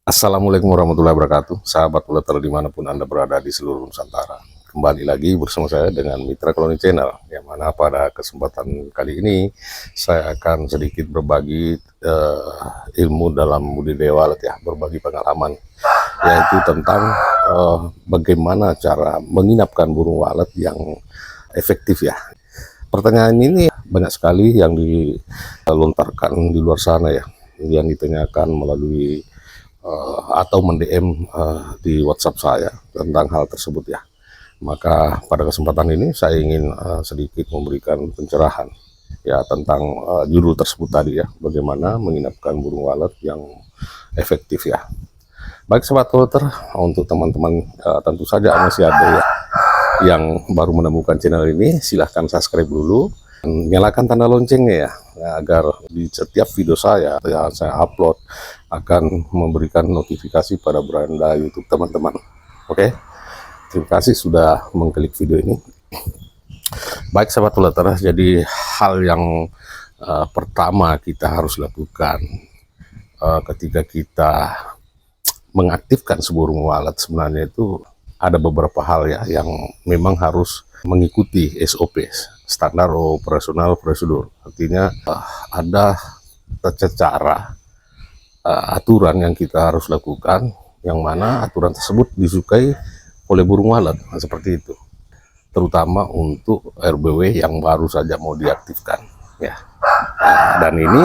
Assalamualaikum warahmatullahi wabarakatuh, sahabat Uleter dimanapun Anda berada di seluruh Nusantara. Kembali lagi bersama saya dengan Mitra Koloni Channel, yang mana pada kesempatan kali ini saya akan sedikit berbagi ilmu dalam budidaya walet ya, berbagi pengalaman, yaitu tentang bagaimana cara menginapkan burung walet yang efektif ya. Pertanyaan ini banyak sekali yang dilontarkan di luar sana ya, yang ditanyakan melalui atau mendm di WhatsApp saya tentang hal tersebut ya. Maka pada kesempatan ini saya ingin sedikit memberikan pencerahan ya tentang judul tersebut tadi ya, bagaimana menginapkan burung walet yang efektif ya. Baik sobat Uleter, untuk teman-teman tentu saja masih ada ya yang baru menemukan channel ini, silahkan subscribe dulu, nyalakan tanda loncengnya ya, agar di setiap video saya yang saya upload akan memberikan notifikasi pada beranda YouTube teman-teman. Oke, terima kasih sudah mengklik video ini. Baik sahabat Uleter, jadi hal yang pertama kita harus lakukan ketika kita mengaktifkan sebuah burung walet, sebenarnya itu ada beberapa hal ya yang memang harus mengikuti SOP, standar operasional prosedur. Artinya ada cara aturan yang kita harus lakukan, yang mana aturan tersebut disukai oleh burung walet, nah, seperti itu. Terutama untuk RBW yang baru saja mau diaktifkan ya. Dan ini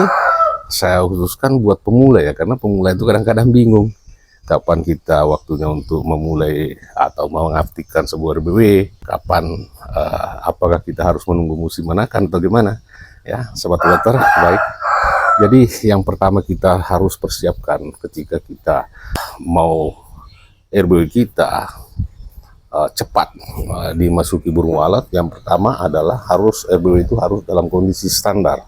saya khususkan buat pemula ya, karena pemula itu kadang-kadang bingung kapan kita waktunya untuk memulai atau mengaktifkan sebuah RBW, kapan apakah kita harus menunggu musim menakan atau gimana ya sobat Uleter. Baik, jadi yang pertama kita harus persiapkan ketika kita mau RBW kita cepat dimasuki burung walet, yang pertama adalah harus RBW itu harus dalam kondisi standar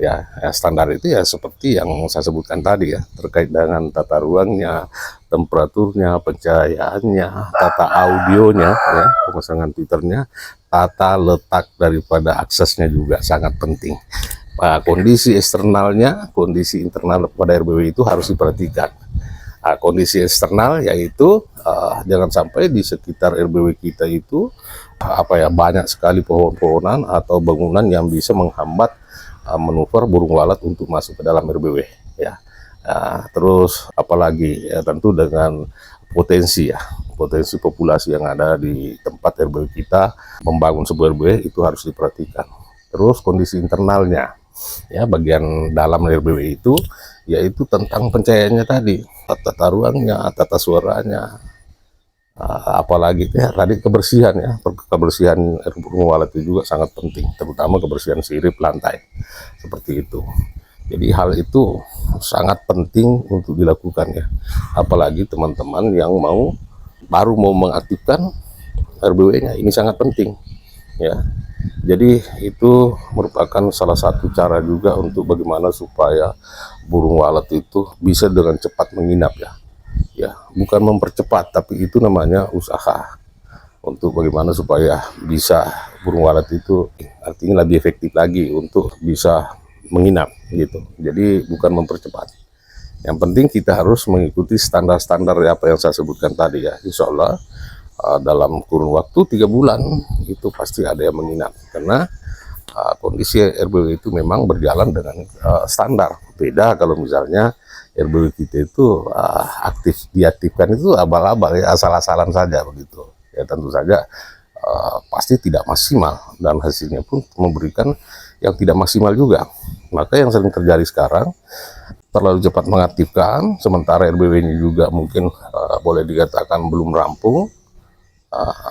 ya. Standar itu ya seperti yang saya sebutkan tadi ya, terkait dengan tata ruangnya, temperaturnya, pencahayaannya, tata audionya ya, pemasangan twitternya, tata letak daripada aksesnya juga sangat penting. Kondisi eksternalnya, kondisi internal pada RBW itu harus diperhatikan. Kondisi eksternal yaitu jangan sampai di sekitar RBW kita itu banyak sekali pohon-pohonan atau bangunan yang bisa menghambat manuver burung walet untuk masuk ke dalam RBW ya. Terus apalagi ya, tentu dengan potensi populasi yang ada di tempat RBW kita, membangun sebuah RBW itu harus diperhatikan. Terus kondisi internalnya ya, bagian dalam RBW itu yaitu tentang pencahayaannya tadi, tata ruangnya, tata suaranya, apalagi ya tadi kebersihan ya, kebersihan burung walet itu juga sangat penting, terutama kebersihan sirip lantai seperti itu. Jadi hal itu sangat penting untuk dilakukan ya, apalagi teman-teman yang baru mau mengaktifkan RBW-nya, ini sangat penting ya. Jadi itu merupakan salah satu cara juga untuk bagaimana supaya burung walet itu bisa dengan cepat menginap ya, bukan mempercepat, tapi itu namanya usaha untuk bagaimana supaya bisa burung walet itu artinya lebih efektif lagi untuk bisa menginap gitu. Jadi bukan mempercepat, yang penting kita harus mengikuti standar-standar apa yang saya sebutkan tadi ya. Insya Allah dalam kurun waktu 3 bulan itu pasti ada yang menginap, karena kondisi RBW itu memang berjalan dengan standar. Beda kalau misalnya RBW kita itu diaktifkan itu abal-abal ya, asal-asalan saja begitu ya, tentu saja pasti tidak maksimal dan hasilnya pun memberikan yang tidak maksimal juga. Maka yang sering terjadi sekarang, terlalu cepat mengaktifkan, sementara RBW-nya juga mungkin boleh dikatakan belum rampung,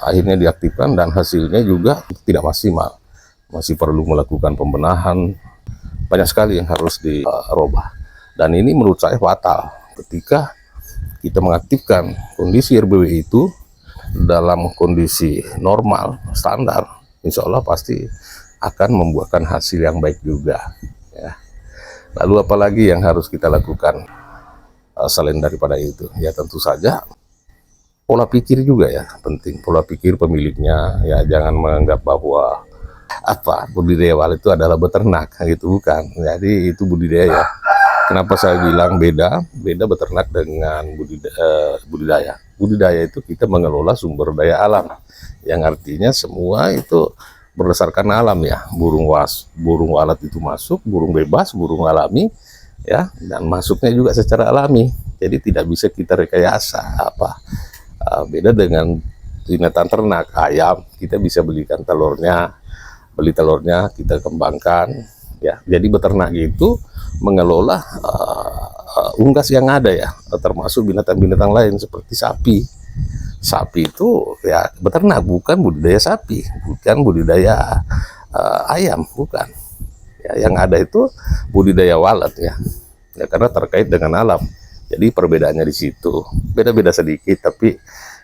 akhirnya diaktifkan dan hasilnya juga tidak maksimal, masih perlu melakukan pembenahan, banyak sekali yang harus dirubah. Dan ini menurut saya fatal ketika kita mengaktifkan kondisi RBW itu dalam kondisi normal standar, insya Allah pasti akan membuahkan hasil yang baik juga ya. Lalu apalagi yang harus kita lakukan selain daripada itu ya, tentu saja pola pikir juga ya penting, pola pikir pemiliknya ya. Jangan menganggap bahwa budidaya walet itu adalah beternak gitu, bukan. Jadi itu budidaya Kenapa saya bilang beda? Beda beternak dengan budidaya. Budidaya itu kita mengelola sumber daya alam, yang artinya semua itu berdasarkan alam ya. Burung walet itu masuk, burung bebas, burung alami ya, dan masuknya juga secara alami. Jadi tidak bisa kita rekayasa apa. Beda dengan binatang ternak, ayam, kita bisa beli telurnya, kita kembangkan ya. Jadi beternak itu mengelola unggas yang ada ya, termasuk binatang-binatang lain seperti sapi. Sapi itu ya beternak, bukan budidaya sapi, bukan budidaya ayam, bukan. Ya, yang ada itu budidaya walet ya. Ya karena terkait dengan alam. Jadi perbedaannya di situ. Beda-beda sedikit, tapi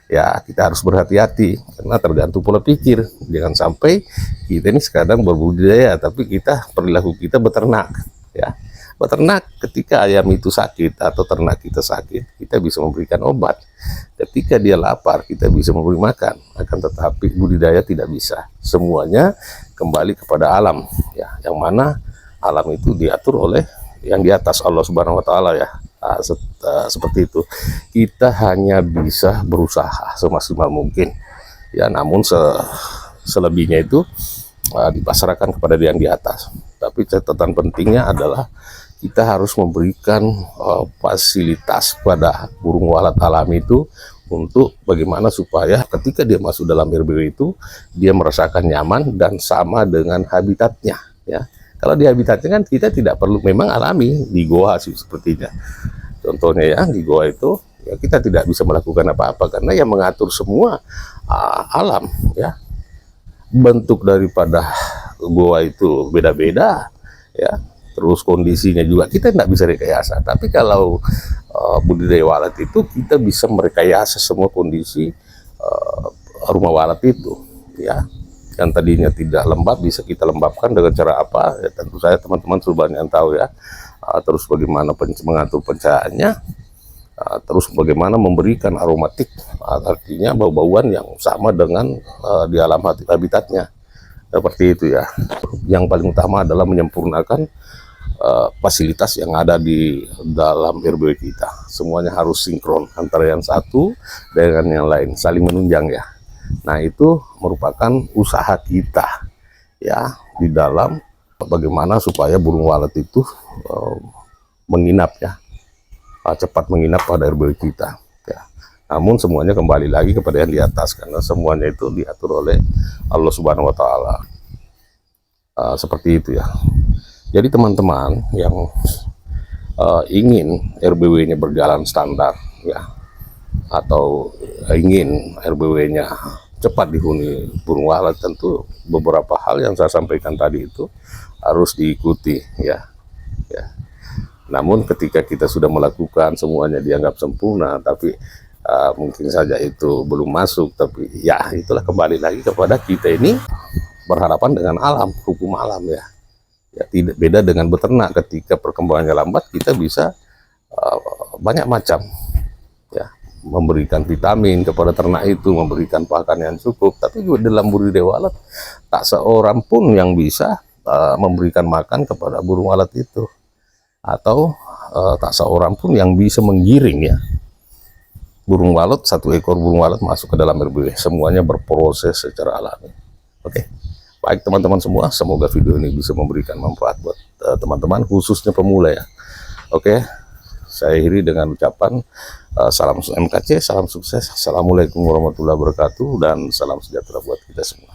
ya kita harus berhati-hati karena tergantung pola pikir. Jangan sampai kita ini sekadang berbudidaya tapi perilaku kita beternak ya. Beternak, ketika ayam itu sakit atau ternak kita sakit, kita bisa memberikan obat. Ketika dia lapar, kita bisa memberi makan. Akan tetapi budidaya tidak bisa. Semuanya kembali kepada alam ya, yang mana alam itu diatur oleh yang di atas, Allah Subhanahu wa taala ya. Seperti itu. Kita hanya bisa berusaha semaksimal mungkin ya, namun selebihnya itu dipasrahkan kepada yang di atas. Tapi catatan pentingnya adalah kita harus memberikan fasilitas pada burung walet alami itu untuk bagaimana supaya ketika dia masuk dalam RBW itu dia merasakan nyaman dan sama dengan habitatnya ya. Kalau di habitatnya kan kita tidak perlu, memang alami di goa sih sepertinya. Contohnya ya, di goa itu ya kita tidak bisa melakukan apa-apa karena yang mengatur semua alam ya. Bentuk daripada goa itu beda-beda ya, terus kondisinya juga kita tidak bisa rekayasa. Tapi kalau budidaya walet itu kita bisa merekayasa semua kondisi rumah walet itu ya. Yang tadinya tidak lembab bisa kita lembabkan dengan cara apa ya, tentu saya teman-teman sudah banyak yang tahu ya. Terus bagaimana mengatur pencahayaannya, terus bagaimana memberikan aromatik, artinya bau-bauan yang sama dengan di alam habitatnya, seperti itu ya. Yang paling utama adalah menyempurnakan fasilitas yang ada di dalam RBW kita. Semuanya harus sinkron antara yang satu dengan yang lain, saling menunjang ya. Nah itu merupakan usaha kita ya, di dalam bagaimana supaya burung walet itu menginap ya, cepat menginap pada RBW kita ya. Namun semuanya kembali lagi kepada yang di atas, karena semuanya itu diatur oleh Allah Subhanahu wa taala. Seperti itu ya. Jadi teman-teman yang ingin RBW-nya berjalan standar ya, atau ingin RBW-nya cepat dihuni burung walet, tentu beberapa hal yang saya sampaikan tadi itu harus diikuti ya. Namun ketika kita sudah melakukan semuanya dianggap sempurna, tapi mungkin saja itu belum masuk, tapi ya itulah kembali lagi kepada kita ini berhadapan dengan alam, hukum alam ya. Ya tidak beda dengan beternak, ketika perkembangannya lambat kita bisa banyak macam ya, memberikan vitamin kepada ternak itu, memberikan pakan yang cukup. Tapi juga dalam budidaya walet tak seorang pun yang bisa memberikan makan kepada burung walet itu, atau tak seorang pun yang bisa menggiring ya burung walet, satu ekor burung walet masuk ke dalam RBW. Semuanya berproses secara alami. Oke. Baik teman-teman semua, semoga video ini bisa memberikan manfaat buat teman-teman, khususnya pemula ya. Oke, saya akhiri dengan ucapan salam MKC, salam sukses, assalamualaikum warahmatullahi wabarakatuh, dan salam sejahtera buat kita semua.